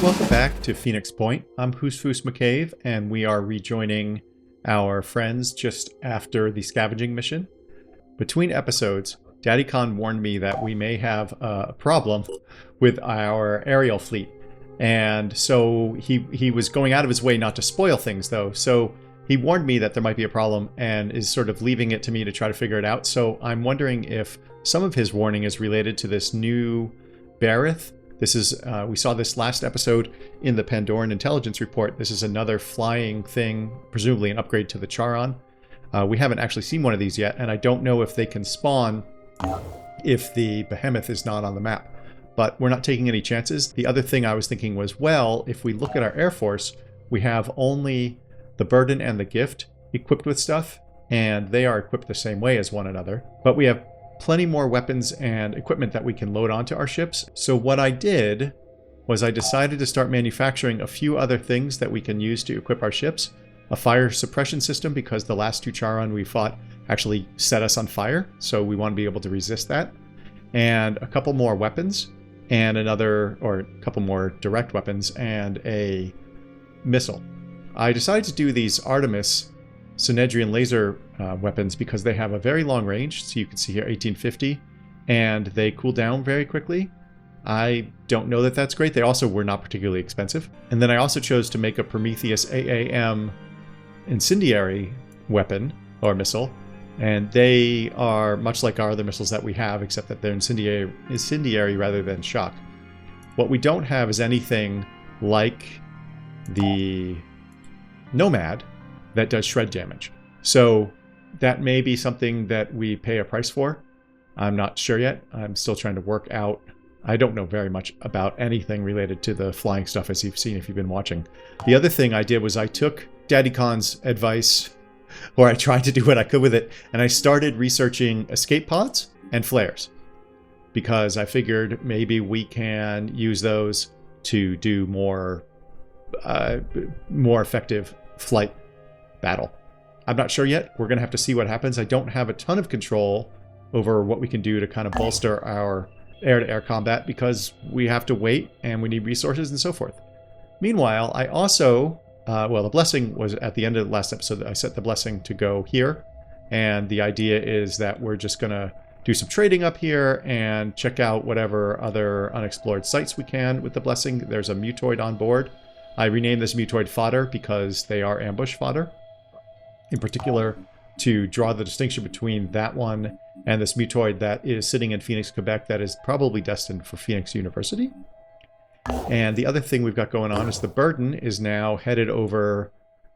Welcome back to Phoenix Point. I'm Hoosfoos McCave, and we are rejoining our friends just after the scavenging mission. Between episodes, Daddy Khan warned me that we may have a problem with our aerial fleet. And so he was going out of his way not to spoil things, though. So he warned me that there might be a problem and is sort of leaving it to me to try to figure it out. So I'm wondering if some of his warning is related to this new Barith. This is, we saw this last episode in the Pandoran Intelligence Report. This is another flying thing, presumably an upgrade to the Charon. We haven't actually seen one of these yet, and I don't know if they can spawn if the Behemoth is not on the map. But we're not taking any chances. The other thing I was thinking was, well, if we look at our Air Force, we have only the Burden and the Gift equipped with stuff, and they are equipped the same way as one another. But we have plenty more weapons and equipment that we can load onto our ships. So what I did was I decided to start manufacturing a few other things that we can use to equip our ships. A fire suppression system, because the last two Charon we fought actually set us on fire, so we want to be able to resist that. And a couple more weapons, and a couple more direct weapons, and a missile. I decided to do these Artemis Synedrian laser weapons because they have a very long range, so you can see here 1850, and they cool down very quickly. I don't know that that's great. They also were not particularly expensive. And then I also chose to make a Prometheus AAM incendiary weapon or missile, and they are much like our other missiles that we have, except that they're incendiary rather than shock. What we don't have is anything like the Nomad that does shred damage. So that may be something that we pay a price for. I'm not sure yet. I'm still trying to work out. I don't know very much about anything related to the flying stuff, as you've seen if you've been watching. The other thing I did was I took Daddy Khan's advice, or I tried to do what I could with it, and I started researching escape pods and flares, because I figured maybe we can use those to do more effective flight battle. I'm not sure yet. We're going to have to see what happens. I don't have a ton of control over what we can do to kind of bolster our air-to-air combat, because we have to wait and we need resources and so forth. Meanwhile, I also, the blessing was at the end of the last episode. I set the blessing to go here, and the idea is that we're just going to do some trading up here and check out whatever other unexplored sites we can with the blessing. There's a mutoid on board. I renamed this mutoid fodder because they are ambush fodder. In particular, to draw the distinction between that one and this mutoid that is sitting in Phoenix, Quebec, that is probably destined for Phoenix University. And the other thing we've got going on is the Burden is now headed over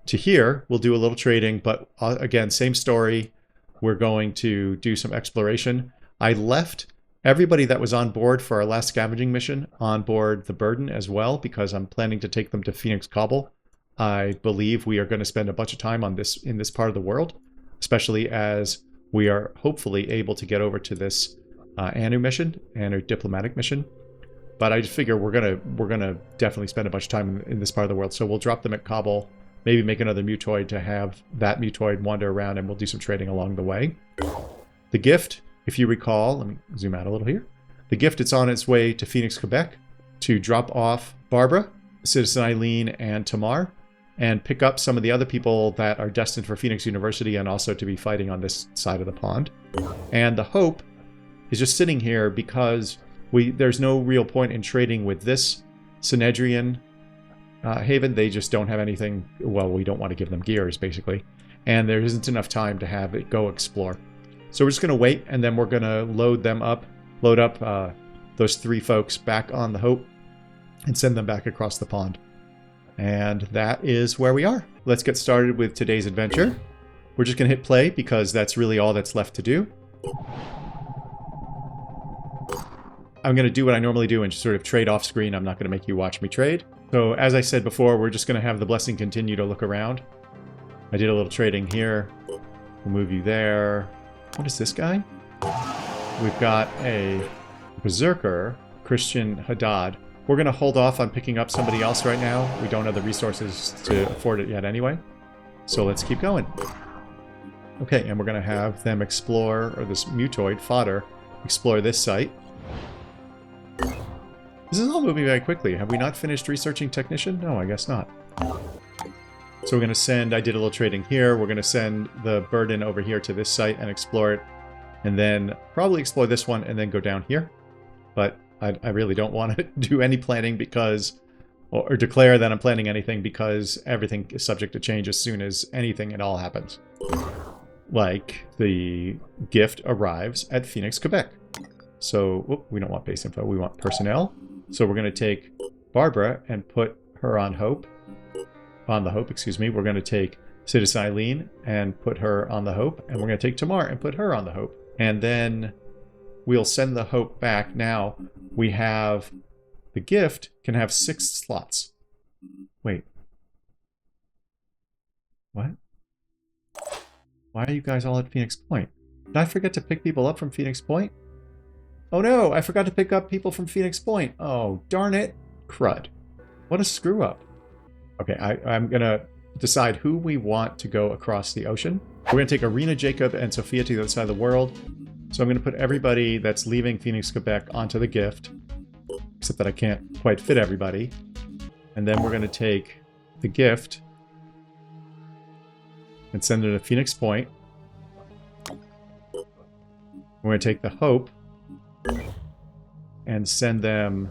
to here. We'll do a little trading, but again, same story. We're going to do some exploration. I left everybody that was on board for our last scavenging mission on board the Burden as well, because I'm planning to take them to Phoenix Cobble. I believe we are going to spend a bunch of time on this in this part of the world, especially as we are hopefully able to get over to this Anu mission, Anu diplomatic mission. But I just figure we're gonna definitely spend a bunch of time in this part of the world. So we'll drop them at Cobble, maybe make another mutoid to have that mutoid wander around, and we'll do some trading along the way. The Gift, if you recall, let me zoom out a little here. The Gift, it's on its way to Phoenix, Quebec to drop off Barbara, Citizen Eileen, and Tamar, and pick up some of the other people that are destined for Phoenix University and also to be fighting on this side of the pond. And the Hope is just sitting here because there's no real point in trading with this Synedrian haven. They just don't have anything. Well, we don't want to give them gears, basically. And there isn't enough time to have it go explore. So we're just going to wait, and then we're going to load up those three folks back on the Hope and send them back across the pond. And that is where we are. Let's get started with today's adventure. We're just going to hit play because that's really all that's left to do. I'm going to do what I normally do and just sort of trade off screen. I'm not going to make you watch me trade. So as I said before, we're just going to have the blessing continue to look around. I did a little trading here. We'll move you there. What is this guy? We've got a Berserker, Christian Haddad. We're going to hold off on picking up somebody else right now. We don't have the resources to afford it yet anyway. So let's keep going. Okay, and we're going to have them explore, or this mutoid fodder, explore this site. This is all moving very quickly. Have we not finished researching technician? No, I guess not. So we're going to send, I did a little trading here. We're going to send the burden over here to this site and explore it. And then probably explore this one and then go down here. But I really don't want to do any planning because, or declare that I'm planning anything because everything is subject to change as soon as anything at all happens. Like the gift arrives at Phoenix, Quebec. So we don't want base info, we want personnel. So we're going to take Barbara and put her on Hope. On the Hope, excuse me. We're going to take Citizen Eileen and put her on the Hope. And we're going to take Tamar and put her on the Hope. And then we'll send the Hope back. Now we have the gift can have 6 slots. Wait. What? Why are you guys all at Phoenix Point? Did I forget to pick people up from Phoenix Point? Oh no, I forgot to pick up people from Phoenix Point. Oh, darn it. Crud. What a screw up. Okay, I'm going to decide who we want to go across the ocean. We're going to take Arena, Jacob, and Sophia to the other side of the world. So I'm going to put everybody that's leaving Phoenix, Quebec onto the gift. Except that I can't quite fit everybody. And then we're going to take the gift and send it to Phoenix Point. We're going to take the Hope and send them...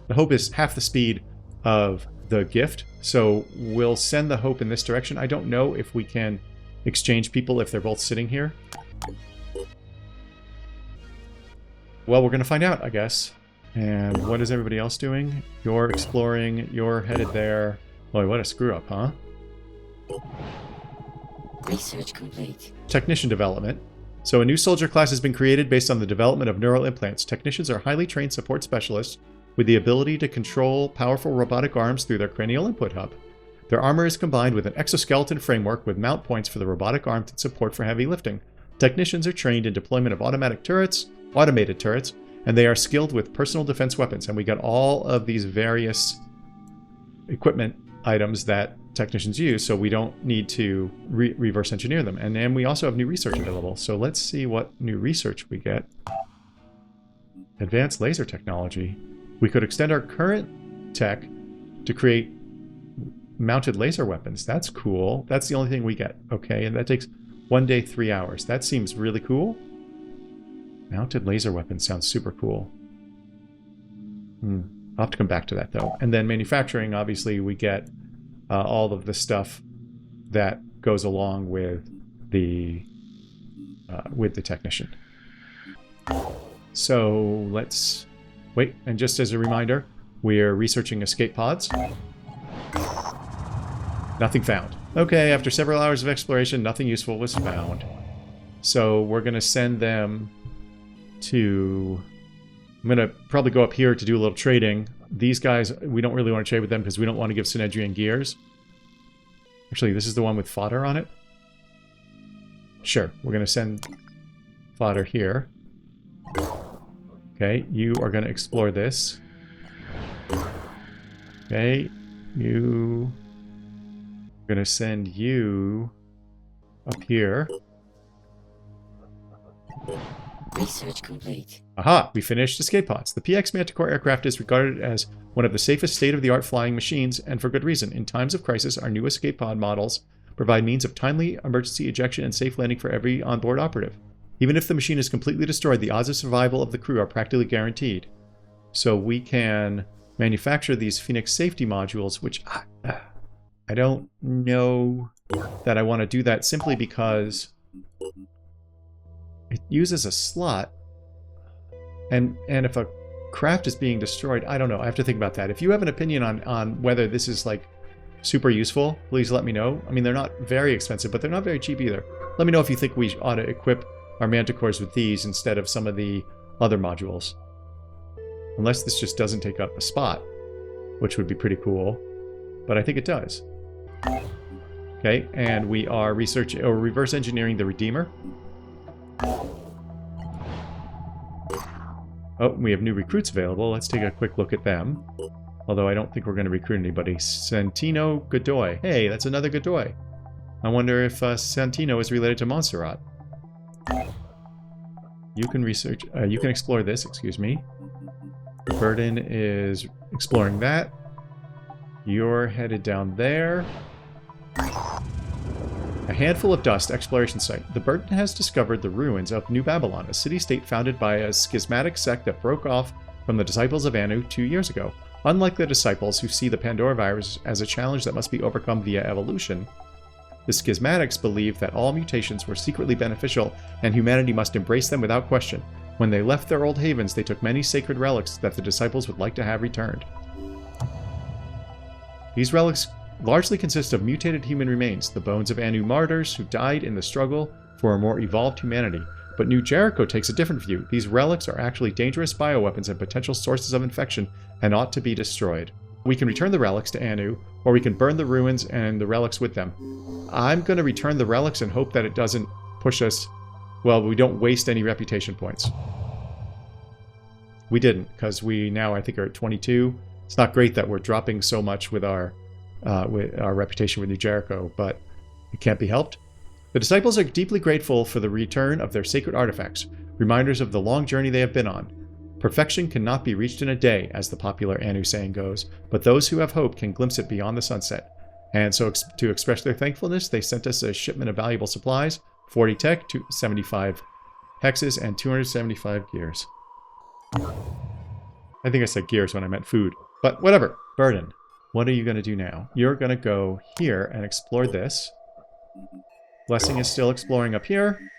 The Hope is half the speed of the gift, so we'll send the Hope in this direction. I don't know if we can exchange people if they're both sitting here. Well, we're going to find out, I guess. And what is everybody else doing? You're exploring, you're headed there. Boy, what a screw up, huh? Research complete. Technician development. So a new soldier class has been created based on the development of neural implants. Technicians are highly trained support specialists with the ability to control powerful robotic arms through their cranial input hub. Their armor is combined with an exoskeleton framework with mount points for the robotic arms and support for heavy lifting. Technicians are trained in deployment of automated turrets, and they are skilled with personal defense weapons. And we got all of these various equipment items that technicians use, so we don't need to reverse engineer them. And then we also have new research available. So let's see what new research we get. Advanced laser technology. We could extend our current tech to create mounted laser weapons. That's cool. That's the only thing we get. Okay, and that takes 1 day, 3 hours. That seems really cool. Mounted laser weapons sounds super cool. I'll have to come back to that, though. And then manufacturing, obviously, we get all of the stuff that goes along with the technician. So let's wait. And just as a reminder, we're researching escape pods. Nothing found. Okay, after several hours of exploration, nothing useful was found. So we're going to send them to... I'm going to probably go up here to do a little trading. These guys, we don't really want to trade with them because we don't want to give Synedrian gears. Actually, this is the one with fodder on it. Sure, we're going to send fodder here. Okay, you are going to explore this. Okay, you... I'm going to send you up here. Research complete. Aha! We finished escape pods. The PX Manticore aircraft is regarded as one of the safest state-of-the-art flying machines, and for good reason. In times of crisis, our new escape pod models provide means of timely emergency ejection and safe landing for every onboard operative. Even if the machine is completely destroyed, the odds of survival of the crew are practically guaranteed. So we can manufacture these Phoenix safety modules, which I don't know that I want to do that simply because it uses a slot. And if a craft is being destroyed, I don't know. I have to think about that. If you have an opinion on whether this is like super useful, please let me know. I mean, they're not very expensive, but they're not very cheap either. Let me know if you think we ought to equip our manticores with these instead of some of the other modules. Unless this just doesn't take up a spot, which would be pretty cool. But I think it does. Okay, and we are researching or reverse engineering the Redeemer. Oh, we have new recruits available. Let's take a quick look at them. Although I don't think we're going to recruit anybody. Santino Godoy. Hey, that's another Godoy. I wonder if Santino is related to Montserrat. You can research. You can explore this. Excuse me. The Burden is exploring that. You're headed down there. A handful of dust, exploration site. The Burden has discovered the ruins of New Babylon, a city-state founded by a schismatic sect that broke off from the disciples of Anu 2 years ago. Unlike the disciples who see the Pandora virus as a challenge that must be overcome via evolution, the schismatics believe that all mutations were secretly beneficial and humanity must embrace them without question. When they left their old havens, they took many sacred relics that the disciples would like to have returned. These relics largely consist of mutated human remains, the bones of Anu martyrs who died in the struggle for a more evolved humanity. But New Jericho takes a different view. These relics are actually dangerous bioweapons and potential sources of infection and ought to be destroyed. We can return the relics to Anu, or we can burn the ruins and the relics with them. I'm going to return the relics and hope that it doesn't push us, well, we don't waste any reputation points. We didn't, because we now, I think, are at 22. It's not great that we're dropping so much with our reputation with New Jericho, but it can't be helped. The disciples are deeply grateful for the return of their sacred artifacts, reminders of the long journey they have been on. Perfection cannot be reached in a day, as the popular Anu saying goes, but those who have hope can glimpse it beyond the sunset. And so to express their thankfulness, they sent us a shipment of valuable supplies, 40 tech, 75 hexes, and 275 gears. I think I said gears when I meant food, but whatever. Burden, what are you going to do now? You're going to go here and explore this. Blessing is still exploring up here,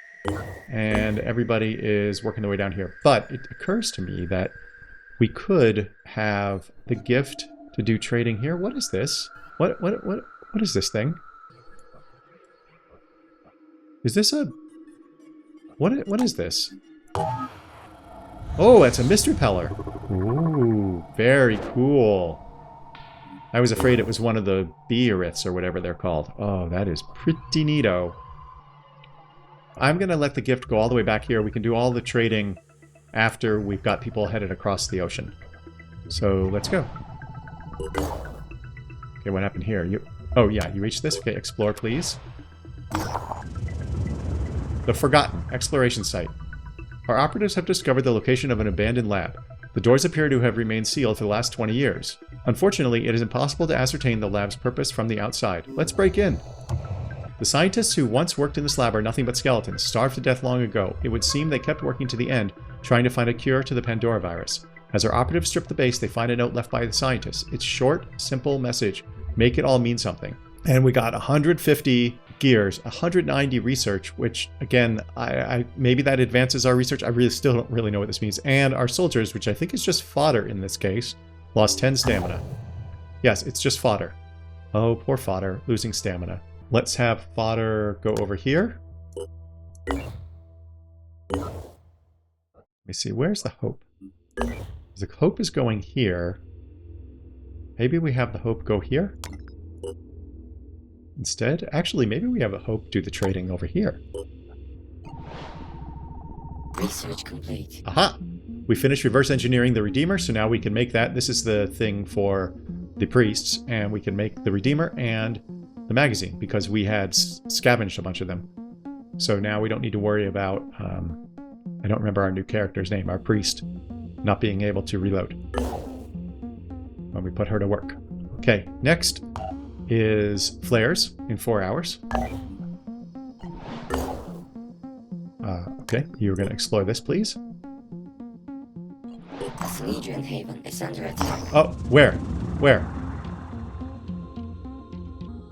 and everybody is working their way down here. But it occurs to me that we could have the gift to do trading here. What is this? What is this thing? Is this a... What is this? Oh, it's a mist repeller. Ooh, very cool. I was afraid it was one of the Beeriths or whatever they're called. Oh, that is pretty neato. I'm going to let the gift go all the way back here. We can do all the trading after we've got people headed across the ocean. So let's go. Okay, what happened here? Oh, yeah, you reached this? Okay, explore, please. The Forgotten Exploration Site. Our operatives have discovered the location of an abandoned lab. The doors appear to have remained sealed for the last 20 years. Unfortunately, it is impossible to ascertain the lab's purpose from the outside. Let's break in. The scientists who once worked in this lab are nothing but skeletons, starved to death long ago. It would seem they kept working to the end, trying to find a cure to the Pandora virus. As our operatives strip the base, they find a note left by the scientists. It's short, simple message. Make it all mean something. And we got 150 gears, 190 research, which again, I maybe that advances our research. I really still don't really know what this means. And our soldiers, which I think is just fodder in this case, lost 10 stamina. Yes, it's just fodder. Oh, poor fodder, losing stamina. Let's have fodder go over here. Let me see, where's the hope? The hope is going here. Maybe we have the hope go here? Instead, actually, maybe we have a hope do the trading over here. Research complete. Aha! We finished reverse engineering the Redeemer, so now we can make that. This is the thing for the priests, and we can make the Redeemer and the magazine, because we had scavenged a bunch of them. So now we don't need to worry about, I don't remember our new character's name, our priest, not being able to reload when we put her to work. Okay, next is flares in 4 hours. Okay, you're going to explore this, please. The Phlegian Haven is under attack. Oh, where? Where?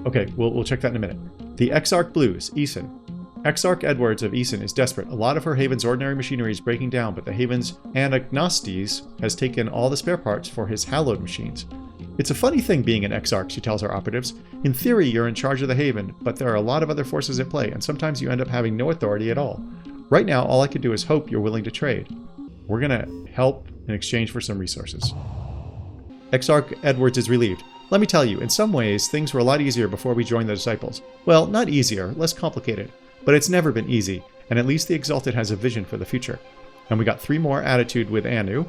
Okay, we'll check that in a minute. The Exarch Blues, Eason. Exarch Edwards of Eason is desperate. A lot of her Haven's ordinary machinery is breaking down, but the Haven's Anagnostes has taken all the spare parts for his hallowed machines. It's a funny thing being an Exarch, she tells our operatives. In theory, you're in charge of the Haven, but there are a lot of other forces at play, and sometimes you end up having no authority at all. Right now, all I can do is hope you're willing to trade. We're gonna help in exchange for some resources. Exarch Edwards is relieved. Let me tell you, in some ways, things were a lot easier before we joined the Disciples. Well, not easier, less complicated. But it's never been easy, and at least the Exalted has a vision for the future. And we got 3 more attitude with Anu,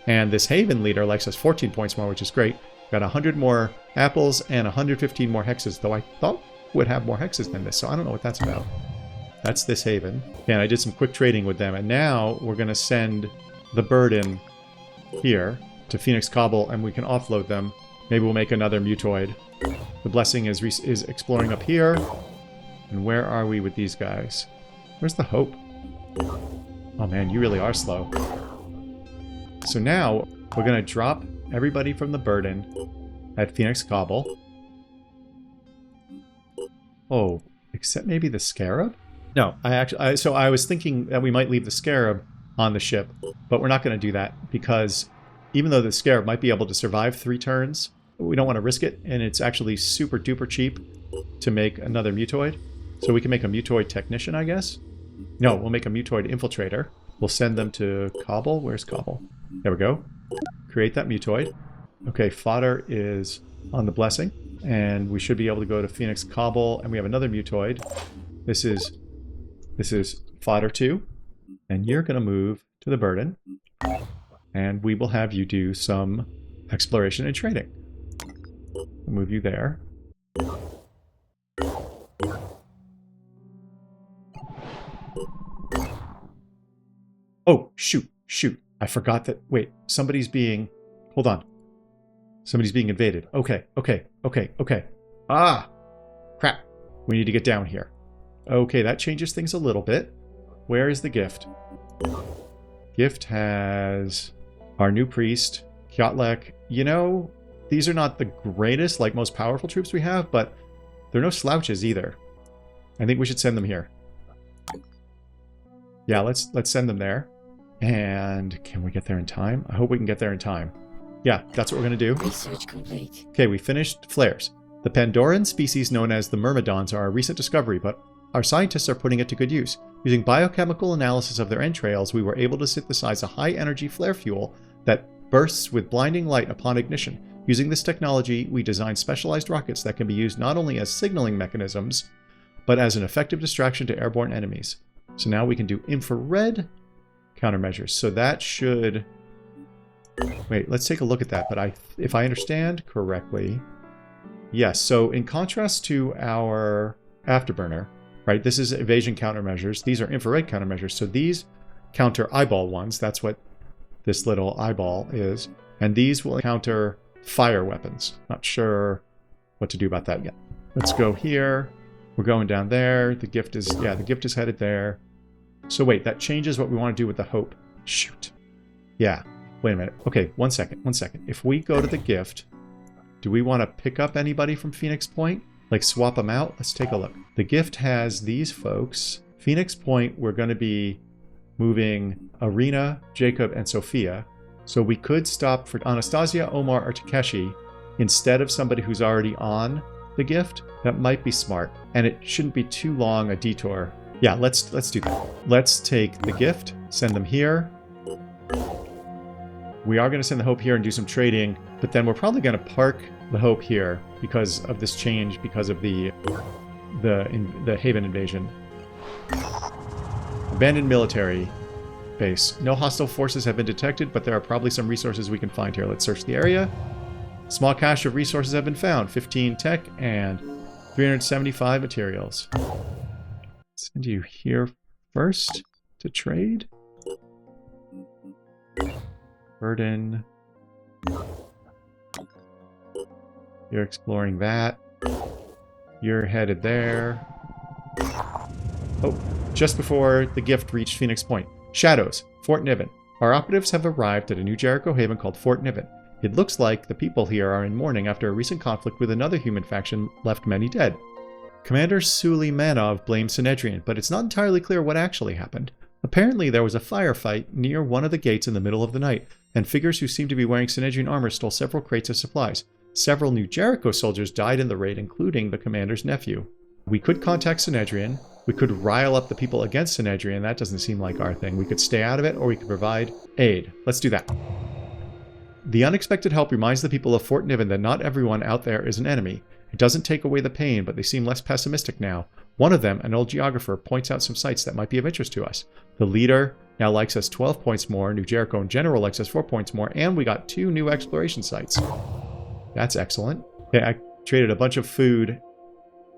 and this Haven leader likes us 14 points more, which is great. Got 100 more apples and 115 more hexes, though I thought would have more hexes than this, so I don't know what that's about. That's this Haven. And I did some quick trading with them, and now we're going to send the Burden here. to Phoenix Cobble and we can offload them. Maybe we'll make another mutoid. The Blessing is exploring up here. And where are we with these guys? Where's the Hope? Oh man, you really are slow. So now we're going to drop everybody from the Burden at Phoenix Cobble. Oh, except maybe the Scarab? No, so I was thinking that we might leave the Scarab on the ship, but we're not going to do that because even though the Scarab might be able to survive 3 turns, we don't want to risk it, and it's actually super duper cheap to make another mutoid. So we can make a mutoid technician, I guess. No, we'll make a mutoid infiltrator. We'll send them to Cobble. Where's Cobble? There we go. Create that mutoid. Okay, fodder is on the Blessing, and we should be able to go to Phoenix Cobble, and we have another mutoid. This is fodder 2, and you're going to move to the Burden, and we will have you do some exploration and trading. We'll move you there. Oh, shoot. I forgot that. Wait, somebody's being... Hold on. Somebody's being invaded. Okay. Ah! Crap. We need to get down here. Okay, that changes things a little bit. Where is the gift? Gift has our new priest, Xcom-like. You know, these are not the greatest, like, most powerful troops we have, but they're no slouches either. I think we should send them here. Yeah, let's send them there. And can we get there in time? I hope we can get there in time. Yeah, that's what we're going to do. Research complete. Okay, we finished flares. The Pandoran species known as the Myrmidons are a recent discovery, but our scientists are putting it to good use. Using biochemical analysis of their entrails, we were able to synthesize a high-energy flare fuel that bursts with blinding light upon ignition. Using this technology, we designed specialized rockets that can be used not only as signaling mechanisms, but as an effective distraction to airborne enemies. So now we can do infrared countermeasures. So that should... Wait, let's take a look at that. But if I understand correctly... Yes, so in contrast to our afterburner, right, this is evasion countermeasures. These are infrared countermeasures. So these counter eyeball ones. That's what this little eyeball is. And these will counter fire weapons. Not sure what to do about that yet. Let's go here. We're going down there. The gift is... Yeah, the gift is headed there. So wait, that changes what we want to do with the Hope. Shoot. Yeah. Wait a minute. Okay, one second. If we go to the gift, do we want to pick up anybody from Phoenix Point? Like swap them out? Let's take a look. The gift has these folks. Phoenix Point, we're going to be moving Arena, Jacob, and Sophia. So we could stop for Anastasia, Omar, or Takeshi instead of somebody who's already on the gift. That might be smart. And it shouldn't be too long a detour. Yeah, let's do that. Let's take the gift, send them here. We are going to send the Hope here and do some trading, but then we're probably going to park the Hope here because of this change, because of the Haven invasion. Abandoned military base. No hostile forces have been detected, but there are probably some resources we can find here. Let's search the area. Small cache of resources have been found. 15 tech and 375 materials. Send you here first to trade. Burden. You're exploring that. You're headed there. Oh, just before the gift reached Phoenix Point. Shadows, Fort Niven. Our operatives have arrived at a new Jericho haven called Fort Niven. It looks like the people here are in mourning after a recent conflict with another human faction left many dead. Commander Suleimanov blames Sanhedrin, but it's not entirely clear what actually happened. Apparently there was a firefight near one of the gates in the middle of the night, and figures who seemed to be wearing Sanhedrin armor stole several crates of supplies. Several New Jericho soldiers died in the raid, including the commander's nephew. We could contact Sanhedrin. We could rile up the people against Sanhedrin. That doesn't seem like our thing. We could stay out of it, or we could provide aid. Let's do that. The unexpected help reminds the people of Fort Niven that not everyone out there is an enemy. It doesn't take away the pain, but they seem less pessimistic now. One of them, an old geographer, points out some sites that might be of interest to us. The leader now likes us 12 points more, New Jericho in general likes us 4 points more, and we got 2 new exploration sites. That's excellent. Yeah, I traded a bunch of food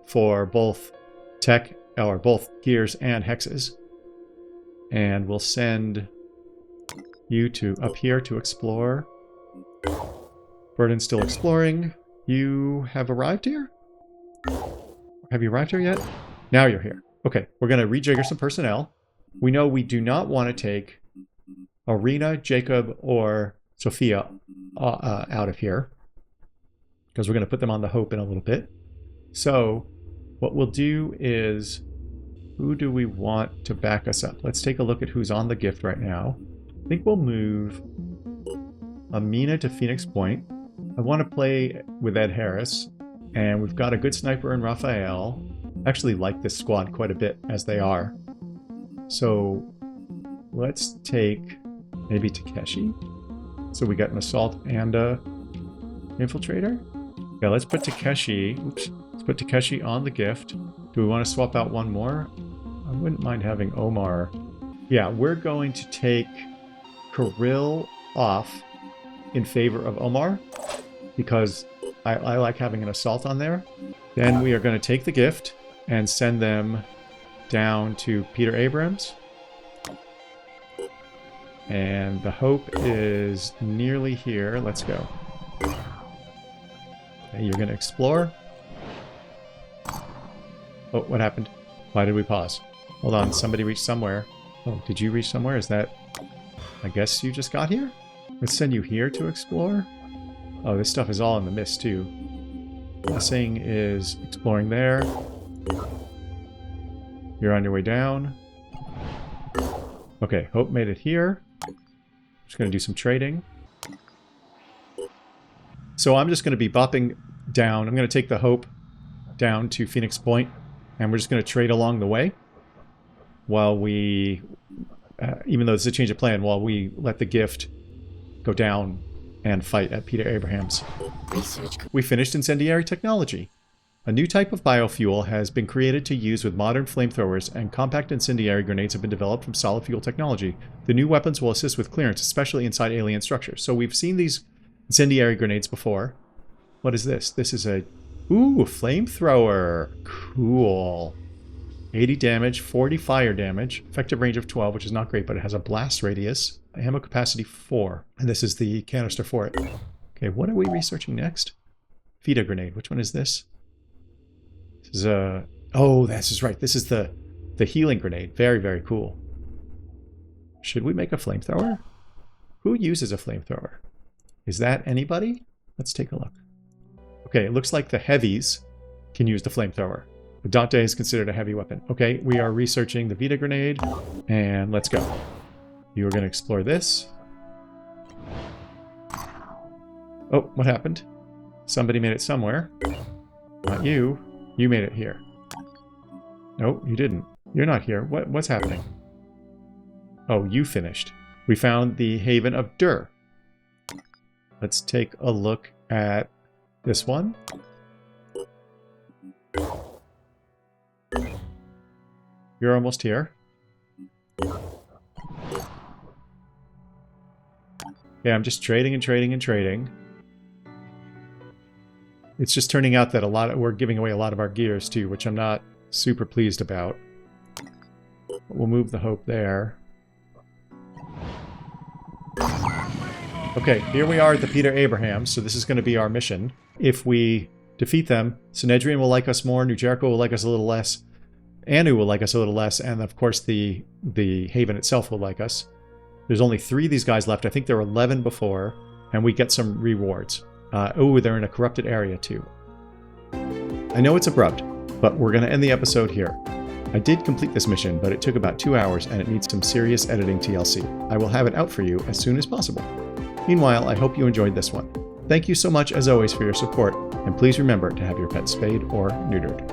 for both tech, or both gears and hexes. And we'll send you to up here to explore. Burden's still exploring. You have arrived here? Have you arrived here yet? Now you're here. Okay, we're going to rejigger some personnel. We know we do not want to take Arena, Jacob, or Sophia out of here, because we're going to put them on the Hope in a little bit. So what we'll do is, who do we want to back us up? Let's take a look at who's on the gift right now. I think we'll move Amina to Phoenix Point. I want to play with Ed Harris, and we've got a good sniper in Raphael. I actually like this squad quite a bit as they are. So let's take maybe Takeshi. So we got an assault and a infiltrator. Yeah, let's put Takeshi. Oops. Let's put Takeshi on the gift. Do we want to swap out one more? I wouldn't mind having Omar. Yeah, we're going to take Kirill off in favor of Omar, because I like having an assault on there. Then we are going to take the gift and send them down to Peter Abrams. And the Hope is nearly here. Let's go. Okay, you're going to explore. Oh, what happened? Why did we pause? Hold on, somebody reached somewhere. Oh, did you reach somewhere? Is that... I guess you just got here? Let's send you here to explore. Oh, this stuff is all in the mist, too. Blessing is exploring there. You're on your way down. Okay, Hope made it here. Just going to do some trading. So I'm just going to be bopping down. I'm going to take the Hope down to Phoenix Point, and we're just going to trade along the way while we, even though it's a change of plan, while we let the gift go down and fight at Peter Abrahams. We finished incendiary technology. A new type of biofuel has been created to use with modern flamethrowers, and compact incendiary grenades have been developed from solid fuel technology. The new weapons will assist with clearance, especially inside alien structures. So we've seen these incendiary grenades before. What is this? This is a... Ooh, a flamethrower. Cool. 80 damage, 40 fire damage, effective range of 12, which is not great, but it has a blast radius, ammo capacity 4, and this is the canister for it. Okay, what are we researching next? Vita grenade. Which one is this? This is a... Oh, this is right. This is the healing grenade. Very, very cool. Should we make a flamethrower? Who uses a flamethrower? Is that anybody? Let's take a look. Okay, it looks like the heavies can use the flamethrower. But Dante is considered a heavy weapon. Okay, we are researching the Vita grenade, and let's go. You are going to explore this. Oh, what happened? Somebody made it somewhere. Not you. You made it here. No, you didn't. You're not here. What's happening? Oh, you finished. We found the Haven of Dur. Let's take a look at this one. You're almost here. Yeah, I'm just trading and trading and trading. It's just turning out that we're giving away a lot of our gears too, which I'm not super pleased about. But we'll move the Hope there. Okay, here we are at the Peter Abrahams, so this is going to be our mission. If we defeat them, Synedrian will like us more, New Jericho will like us a little less, Anu will like us a little less, and of course the Haven itself will like us. There's only 3 of these guys left. I think there were 11 before, and we get some rewards. Oh, they're in a corrupted area too. I know it's abrupt, but we're going to end the episode here. I did complete this mission, but it took about 2 hours and it needs some serious editing TLC. I will have it out for you as soon as possible. Meanwhile, I hope you enjoyed this one. Thank you so much as always for your support, and please remember to have your pet spayed or neutered.